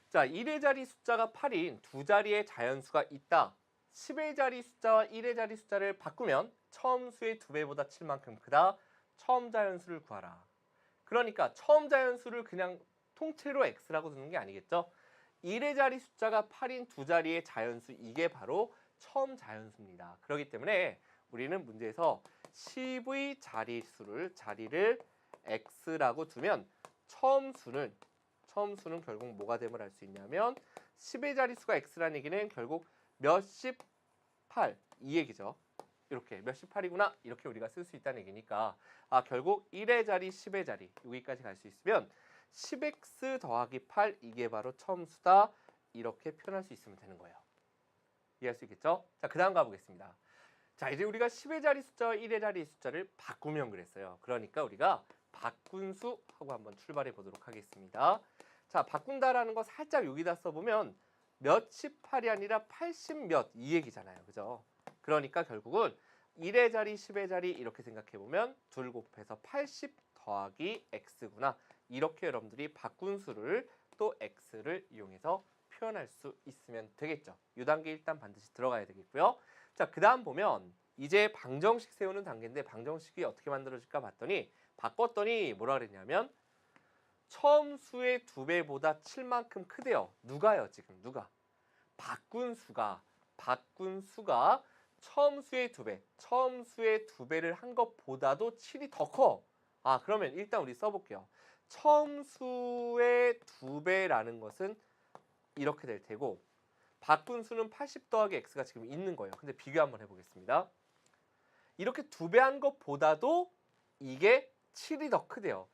자, 1의 자리 숫자가 8인 두 자리의 자연수가 있다. 10의 자리 숫자와 1의 자리 숫자를 바꾸면 처음 수의 2배보다 7만큼 크다. 처음 자연수를 구하라. 그러니까 처음 자연수를 그냥 통째로 x라고 두는 게 아니겠죠. 1의 자리 숫자가 8인 두 자리의 자연수, 이게 바로 처음 자연수입니다. 그렇기 때문에 우리는 문제에서 10의 자리를 x라고 두면 처음 수는 결국 뭐가 됨을 알 수 있냐면 10의 자릿수가 x라는 얘기는 결국 몇십 8, 이 얘기죠. 이렇게 몇십 8이구나 이렇게 우리가 쓸 수 있다는 얘기니까 결국 1의 자리, 10의 자리 여기까지 갈 수 있으면 10x 더하기 8 이게 바로 처음 수다, 이렇게 표현할 수 있으면 되는 거예요. 이해할 수 있겠죠? 자, 그 다음 가보겠습니다. 자, 이제 우리가 10의 자리 숫자와 1의 자리 숫자를 바꾸면 그랬어요. 그러니까 우리가 바꾼수 하고 한번 출발해 보도록 하겠습니다. 자, 바꾼다라는 거 살짝 여기다 써보면 몇십 8이 아니라 80 몇 이 얘기잖아요. 그죠? 그러니까 결국은 1의 자리, 10의 자리 이렇게 생각해보면 2 곱해서 80 더하기 x구나. 이렇게 여러분들이 바꾼수를 또 x를 이용해서 표현할 수 있으면 되겠죠. 이 단계 일단 반드시 들어가야 되겠고요. 자, 그 다음 보면 이제 방정식 세우는 단계인데 방정식이 어떻게 만들어질까 봤더니 바꿨더니 뭐라 그랬냐면 처음 수의 2배보다 7만큼 크대요. 누가요? 지금 누가? 바꾼수가 처음 수의 2배, 처음 수의 2배를 한 것보다도 7이 더 커. 그러면 일단 우리 써볼게요. 처음 수의 2배라는 것은 이렇게 될 테고 바꾼수는 80 더하기 x가 지금 있는 거예요. 근데 비교 한번 해보겠습니다. 이렇게 2배 한 것보다도 이게 7이 더 크대요.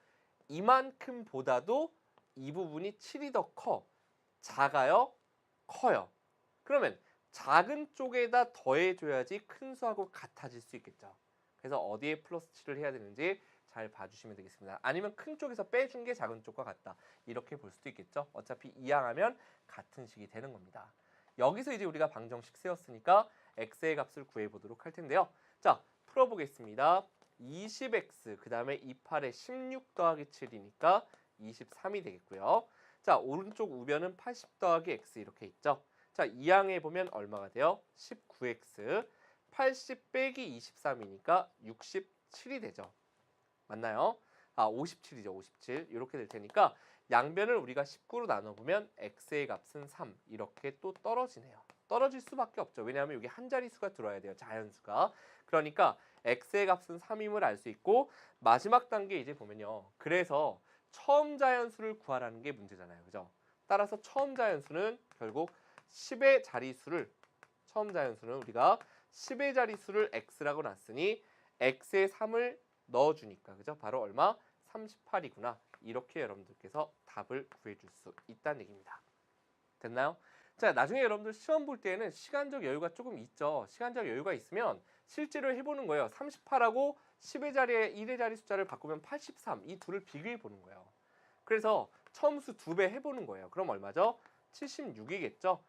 이만큼 보다도 이 부분이 7이 더 커. 작아요? 커요? 그러면 작은 쪽에다 더해줘야지 큰 수하고 같아질 수 있겠죠. 그래서 어디에 플러스 7을 해야 되는지 잘 봐주시면 되겠습니다. 아니면 큰 쪽에서 빼준 게 작은 쪽과 같다. 이렇게 볼 수도 있겠죠. 어차피 이항하면 같은 식이 되는 겁니다. 여기서 이제 우리가 방정식 세웠으니까 x의 값을 구해보도록 할 텐데요. 자, 풀어보겠습니다. 20x 그 다음에 28에 16 더하기 7이니까 23이 되겠고요. 자, 오른쪽 우변은 80 더하기 x 이렇게 있죠. 자, 이항에 보면 얼마가 돼요? 19x 80 빼기 23이니까 67이 되죠. 맞나요? 57이죠. 57 이렇게 될 테니까 양변을 우리가 19로 나눠보면 x의 값은 3 이렇게 또 떨어지네요. 떨어질 수밖에 없죠. 왜냐하면 여기 한 자릿수가 들어야 돼요. 자연수가. 그러니까 x의 값은 3임을 알 수 있고 마지막 단계 이제 보면요. 그래서 처음 자연수를 구하라는 게 문제잖아요. 그죠? 따라서 처음 자연수는 결국 10의 자릿수를 처음 자연수는 우리가 10의 자릿수를 x라고 놨으니 x의 3을 넣어주니까 그죠? 바로 얼마? 38이구나. 이렇게 여러분들께서 답을 구해줄 수 있다는 얘기입니다. 됐나요? 자, 나중에 여러분들 시험 볼 때에는 시간적 여유가 조금 있죠. 시간적 여유가 있으면 실제로 해보는 거예요. 38하고 10의 자리에 1의 자리 숫자를 바꾸면 83. 이 둘을 비교해 보는 거예요. 그래서 처음 수 2배 해보는 거예요. 그럼 얼마죠? 76이겠죠?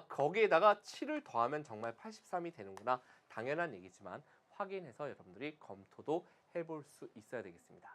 거기에다가 7을 더하면 정말 83이 되는구나. 당연한 얘기지만 확인해서 여러분들이 검토도 해볼 수 있어야 되겠습니다.